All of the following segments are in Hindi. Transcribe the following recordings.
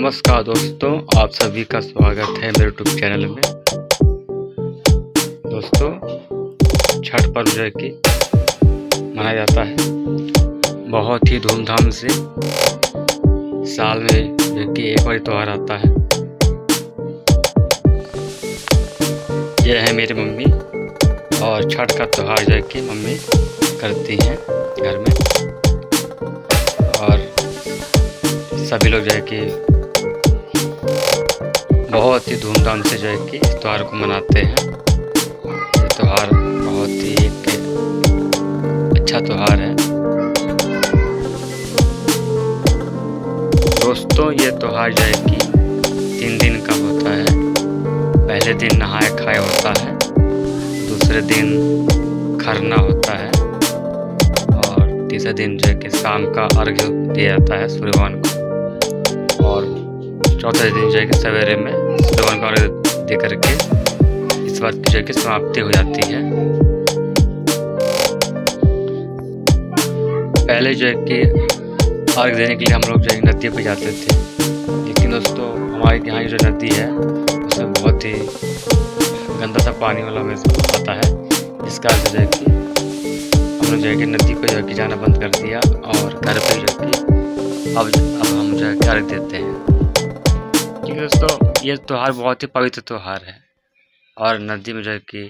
नमस्कार दोस्तों, आप सभी का स्वागत है मेरे यूट्यूब चैनल में। दोस्तों, छठ पर्व जो है कि मनाया जाता है बहुत ही धूमधाम से। साल में जो कि एक बार त्यौहार आता है। यह है मेरी मम्मी और छठ का त्यौहार जो है कि मम्मी करती हैं घर में, और सभी लोग जो है कि बहुत ही धूमधाम से जो है कि इस त्यौहार को मनाते हैं। ये त्यौहार बहुत ही एक अच्छा त्यौहार है। दोस्तों, ये त्यौहार जो है कि 3 दिन का होता है। पहले दिन नहाए खाए होता है, दूसरे दिन खरना होता है, और तीसरे दिन जो है कि शाम का अर्घ्य दिया जाता है सूर्य भगवान को, और चौथे दिन जो है कि सवेरे में सूर्य भगवान को अर्घ्य दे करके इस व्रत की जो है कि समाप्ति हो जाती है। पहले जो है कि अर्घ्य देने के लिए हम लोग जो है नदी पर जाते थे, लेकिन दोस्तों हमारे यहाँ जो नदी है उसमें बहुत ही गंदा सा पानी वाला में आता है। इसका जो है कि हम लोग जो है कि नदी पर जो है कि जाना बंद कर दिया, और घर पे जो है कि अब हम जो है कि अर्घ्य देते हैं। ठीक है दोस्तों, ये त्यौहार बहुत ही पवित्र त्यौहार है, और नदी में जो है कि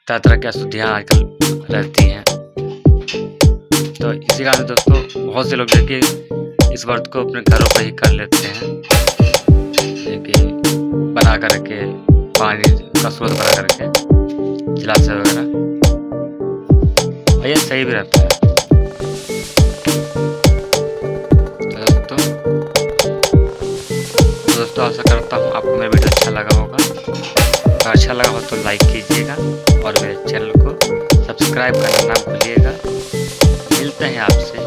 तरह तरह की अशुद्धियाँ आजकल रहती हैं। तो इसी कारण दोस्तों बहुत से लोग जो है कि इस व्रत को अपने घरों पर ही कर लेते हैं, जैसे कि बना करके पानी का स्रोत बना करके जलाशय वगैरह, और ये सही भी रहता है। दोस्तों आशा करता हूँ आपको मेरा वीडियो अच्छा लगा होगा। अगर अच्छा लगा हो तो लाइक कीजिएगा और मेरे चैनल को सब्सक्राइब करना ना भूलिएगा। मिलते हैं आपसे